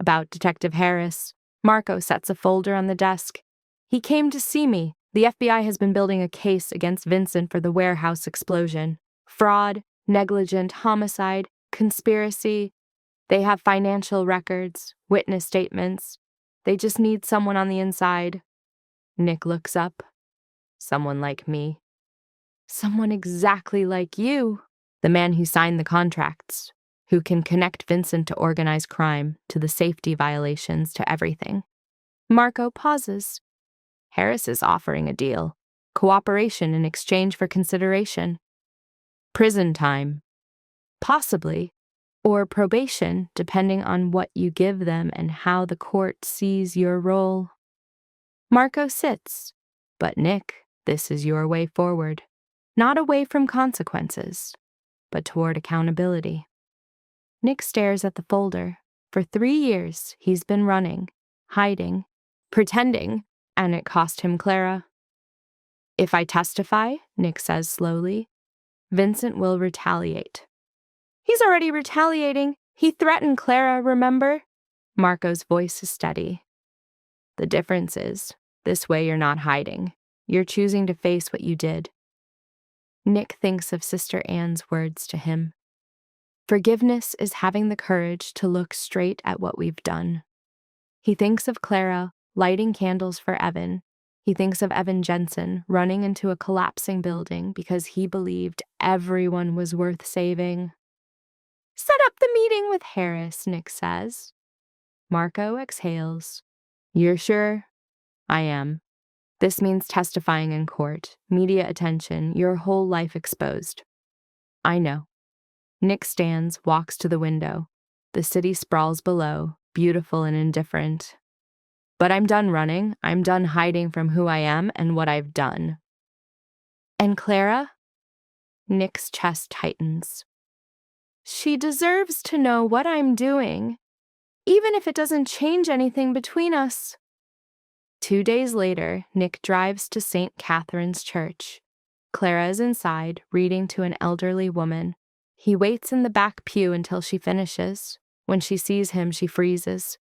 About Detective Harris. Marco sets a folder on the desk. He came to see me. The FBI has been building a case against Vincent for the warehouse explosion. Fraud, negligent homicide, conspiracy. They have financial records, witness statements. They just need someone on the inside. Nick looks up. Someone like me. Someone exactly like you. The man who signed the contracts, who can connect Vincent to organized crime, to the safety violations, to everything. Marco pauses. Harris is offering a deal. Cooperation in exchange for consideration. Prison time. Possibly. Or probation, depending on what you give them and how the court sees your role. Marco sits. But Nick, this is your way forward. Not away from consequences, but toward accountability. Nick stares at the folder. For 3 years, he's been running, hiding, pretending, and it cost him Clara. If I testify, Nick says slowly, Vincent will retaliate. He's already retaliating. He threatened Clara, remember? Marco's voice is steady. The difference is, this way you're not hiding. You're choosing to face what you did. Nick thinks of Sister Anne's words to him. Forgiveness is having the courage to look straight at what we've done. He thinks of Clara lighting candles for Evan. He thinks of Evan Jensen running into a collapsing building because he believed everyone was worth saving. Set up the meeting with Harris, Nick says. Marco exhales. You're sure? I am. This means testifying in court, media attention, your whole life exposed. I know. Nick stands, walks to the window. The city sprawls below, beautiful and indifferent. But I'm done running. I'm done hiding from who I am and what I've done. And Clara? Nick's chest tightens. She deserves to know what I'm doing, even if it doesn't change anything between us. 2 days later, Nick drives to St. Catherine's Church. Clara is inside, reading to an elderly woman. He waits in the back pew until she finishes. When she sees him, she freezes.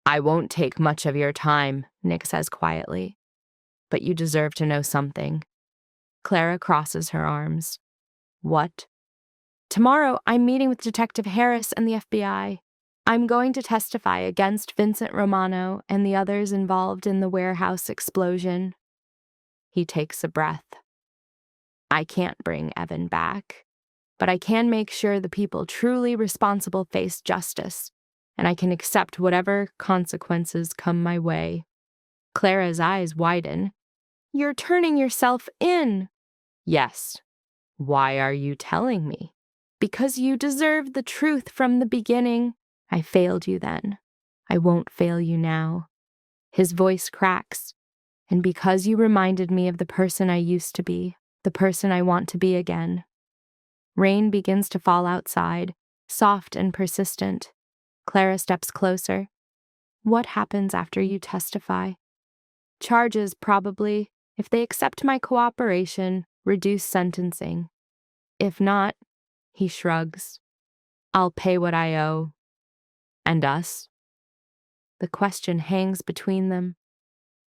I won't take much of your time, Nick says quietly. But you deserve to know something. Clara crosses her arms. What? Tomorrow, I'm meeting with Detective Harris and the FBI. I'm going to testify against Vincent Romano and the others involved in the warehouse explosion. He takes a breath. I can't bring Evan back, but I can make sure the people truly responsible face justice, and I can accept whatever consequences come my way. Clara's eyes widen. You're turning yourself in. Yes. Why are you telling me? Because you deserved the truth from the beginning. I failed you then. I won't fail you now. His voice cracks. And because you reminded me of the person I used to be, the person I want to be again. Rain begins to fall outside, soft and persistent. Clara steps closer. What happens after you testify? Charges, probably. If they accept my cooperation, reduce sentencing. If not, he shrugs. I'll pay what I owe. And us? The question hangs between them.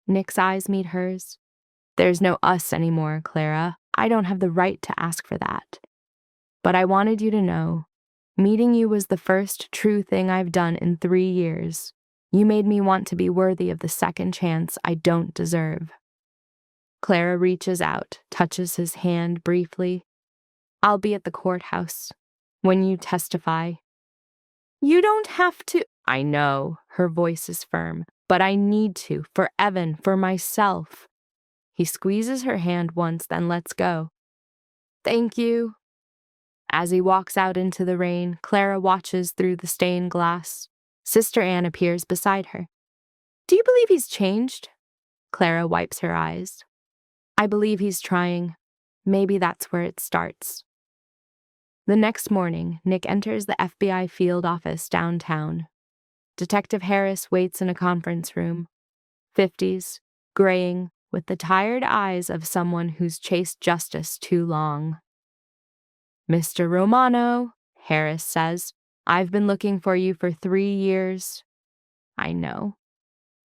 Nick's eyes meet hers. There's no us anymore, Clara. I don't have the right to ask for that. But I wanted you to know, meeting you was the first true thing I've done in 3 years. You made me want to be worthy of the second chance I don't deserve. Clara reaches out, touches his hand briefly. I'll be at the courthouse when you testify. You don't have to. I know, her voice is firm, but I need to, for Evan, for myself. He squeezes her hand once, then lets go. Thank you. As he walks out into the rain, Clara watches through the stained glass. Sister Anne appears beside her. Do you believe he's changed? Clara wipes her eyes. I believe he's trying. Maybe that's where it starts. The next morning, Nick enters the FBI field office downtown. Detective Harris waits in a conference room. 50s, graying, with the tired eyes of someone who's chased justice too long. Mr. Romano, Harris says, I've been looking for you for 3 years. I know.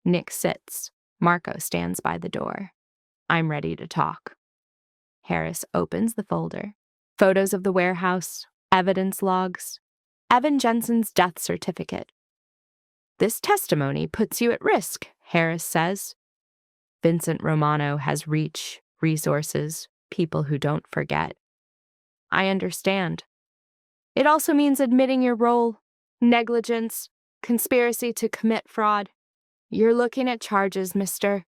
Nick sits. Marco stands by the door. I'm ready to talk. Harris opens the folder. Photos of the warehouse, evidence logs, Evan Jensen's death certificate. This testimony puts you at risk, Harris says. Vincent Romano has reach, resources, people who don't forget. I understand. It also means admitting your role, negligence, conspiracy to commit fraud. You're looking at charges, Mr.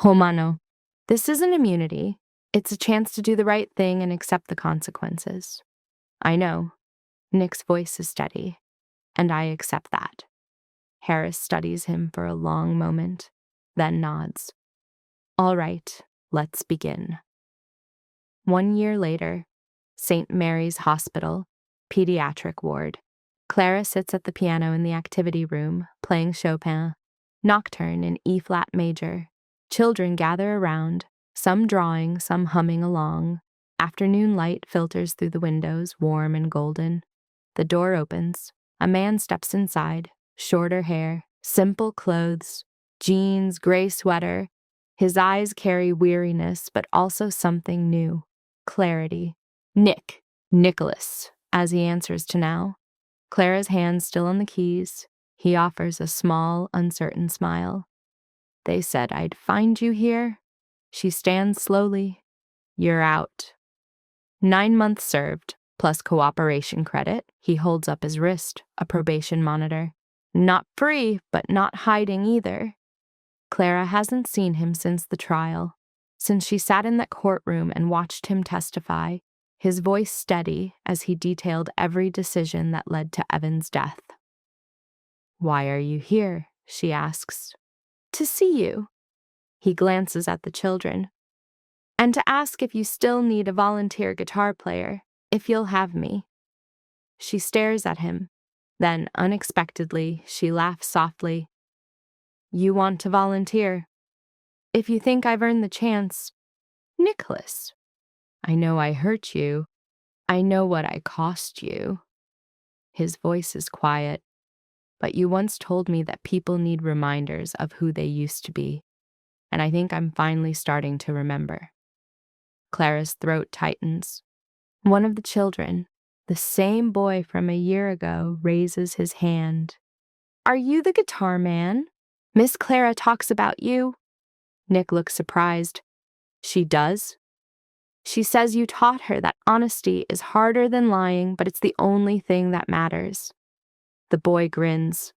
Romano. This isn't immunity. It's a chance to do the right thing and accept the consequences. I know. Nick's voice is steady, and I accept that. Harris studies him for a long moment, then nods. All right, let's begin. 1 year later, St. Mary's Hospital, pediatric ward. Clara sits at the piano in the activity room, playing Chopin, Nocturne in E-flat major. Children gather around, some drawing, some humming along. Afternoon light filters through the windows, warm and golden. The door opens. A man steps inside, shorter hair, simple clothes, jeans, gray sweater. His eyes carry weariness, but also something new. Clarity. Nicholas, as he answers to now. Clara's hand still on the keys. He offers a small, uncertain smile. They said I'd find you here. She stands slowly. You're out. 9 months served, plus cooperation credit. He holds up his wrist, a probation monitor. Not free, but not hiding either. Clara hasn't seen him since the trial, since she sat in that courtroom and watched him testify, his voice steady as he detailed every decision that led to Evan's death. Why are you here? She asks. To see you. He glances at the children. And to ask if you still need a volunteer guitar player, if you'll have me. She stares at him. Then, unexpectedly, she laughs softly. You want to volunteer? If you think I've earned the chance. Nicholas. I know I hurt you. I know what I cost you. His voice is quiet. But you once told me that people need reminders of who they used to be. And I think I'm finally starting to remember. Clara's throat tightens. One of the children, the same boy from a year ago, raises his hand. Are you the guitar man? Miss Clara talks about you. Nick looks surprised. She does? She says you taught her that honesty is harder than lying, but it's the only thing that matters. The boy grins.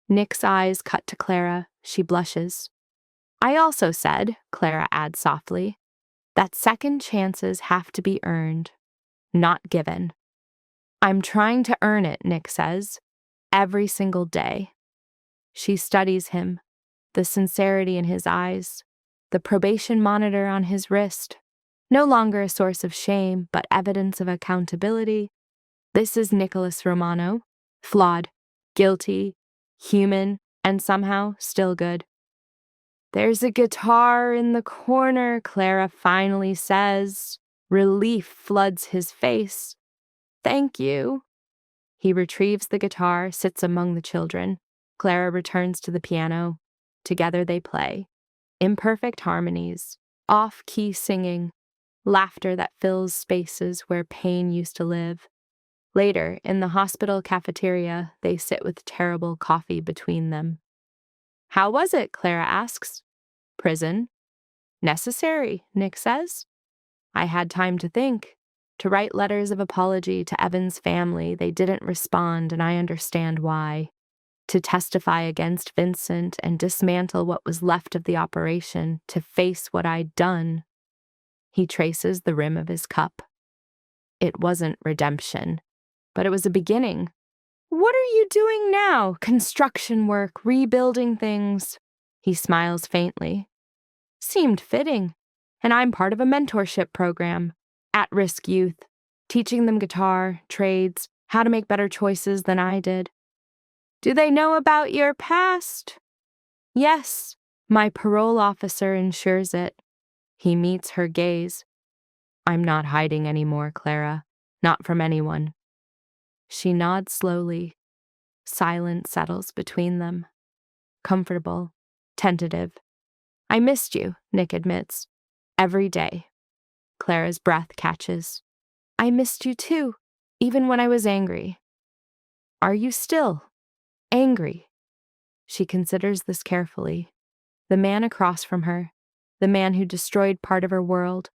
Nick's eyes cut to Clara. She blushes. I also said, Clara adds softly, that second chances have to be earned, not given. I'm trying to earn it, Nick says, every single day. She studies him, the sincerity in his eyes, the probation monitor on his wrist. No longer a source of shame, but evidence of accountability. This is Nicholas Romano, flawed, guilty, human, and somehow still good. There's a guitar in the corner, Clara finally says. Relief floods his face. Thank you. He retrieves the guitar, sits among the children. Clara returns to the piano. Together they play. Imperfect harmonies, off-key singing, laughter that fills spaces where pain used to live. Later, in the hospital cafeteria, they sit with terrible coffee between them. How was it? Clara asks. Prison. Necessary, Nick says. I had time to think, to write letters of apology to Evan's family. They didn't respond, and I understand why. To testify against Vincent and dismantle what was left of the operation, to face what I'd done. He traces the rim of his cup. It wasn't redemption, but it was a beginning. What are you doing now? Construction work, rebuilding things. He smiles faintly. Seemed fitting. And I'm part of a mentorship program. At-risk youth. Teaching them guitar, trades, how to make better choices than I did. Do they know about your past? Yes. My parole officer ensures it. He meets her gaze. I'm not hiding anymore, Clara. Not from anyone. She nods slowly. Silence settles between them. Comfortable. Tentative. I missed you, Nick admits. Every day. Clara's breath catches. I missed you too, even when I was angry. Are you still angry? She considers this carefully. The man across from her, the man who destroyed part of her world,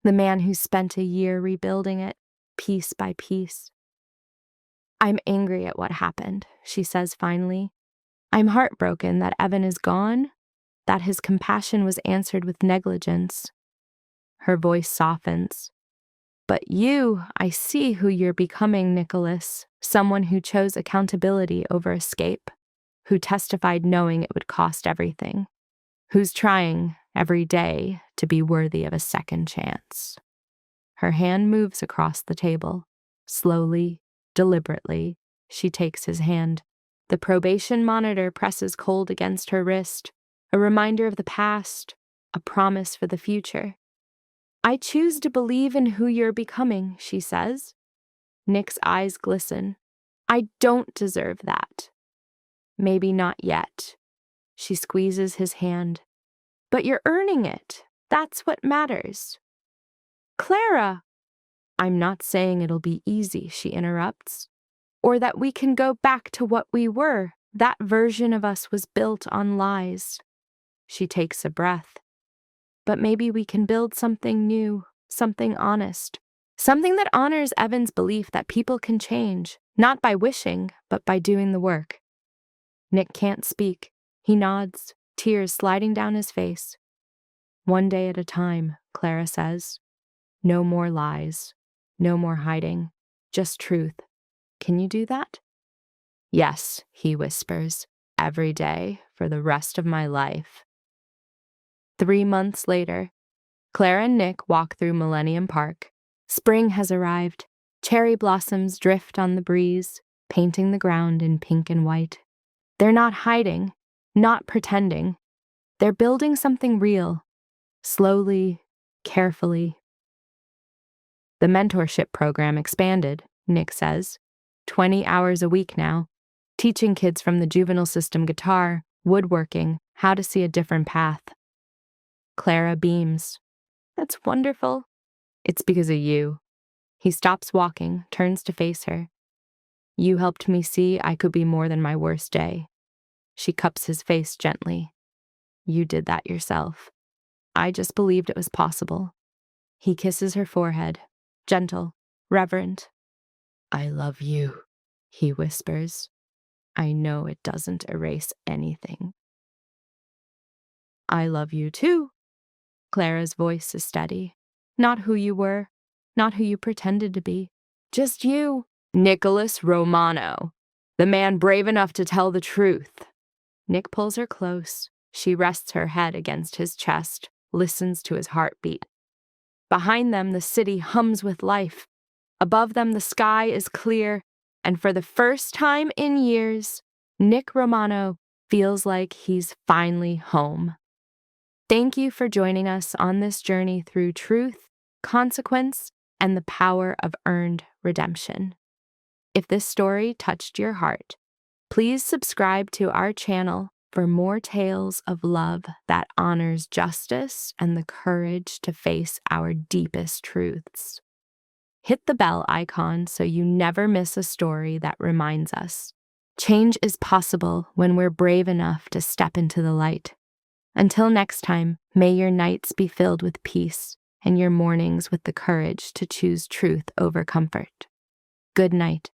the man who spent a year rebuilding it, piece by piece. I'm angry at what happened, she says finally. I'm heartbroken that Evan is gone, that his compassion was answered with negligence. Her voice softens. But you, I see who you're becoming, Nicholas, someone who chose accountability over escape, who testified knowing it would cost everything, who's trying, every day, to be worthy of a second chance. Her hand moves across the table. Slowly, deliberately, she takes his hand. The probation monitor presses cold against her wrist, a reminder of the past, a promise for the future. I choose to believe in who you're becoming, she says. Nick's eyes glisten. I don't deserve that. Maybe not yet. She squeezes his hand. But you're earning it. That's what matters. Clara! I'm not saying it'll be easy, she interrupts. Or that we can go back to what we were. That version of us was built on lies. She takes a breath. But maybe we can build something new, something honest, something that honors Evan's belief that people can change, not by wishing, but by doing the work. Nick can't speak. He nods, tears sliding down his face. One day at a time, Clara says. No more lies, no more hiding, just truth. Can you do that? Yes, he whispers, every day for the rest of my life. 3 months later, Clara and Nick walk through Millennium Park. Spring has arrived. Cherry blossoms drift on the breeze, painting the ground in pink and white. They're not hiding, not pretending. They're building something real, slowly, carefully. The mentorship program expanded, Nick says. 20 hours a week now, teaching kids from the juvenile system guitar, woodworking, how to see a different path. Clara beams. That's wonderful. It's because of you. He stops walking, turns to face her. You helped me see I could be more than my worst day. She cups his face gently. You did that yourself. I just believed it was possible. He kisses her forehead, gentle, reverent. I love you, he whispers. I know it doesn't erase anything. I love you too. Clara's voice is steady. Not who you were, not who you pretended to be. Just you, Nicholas Romano, the man brave enough to tell the truth. Nick pulls her close. She rests her head against his chest, listens to his heartbeat. Behind them, the city hums with life. Above them, the sky is clear, and for the first time in years, Nick Romano feels like he's finally home. Thank you for joining us on this journey through truth, consequence, and the power of earned redemption. If this story touched your heart, please subscribe to our channel for more tales of love that honors justice and the courage to face our deepest truths. Hit the bell icon so you never miss a story that reminds us change is possible when we're brave enough to step into the light. Until next time, may your nights be filled with peace and your mornings with the courage to choose truth over comfort. Good night.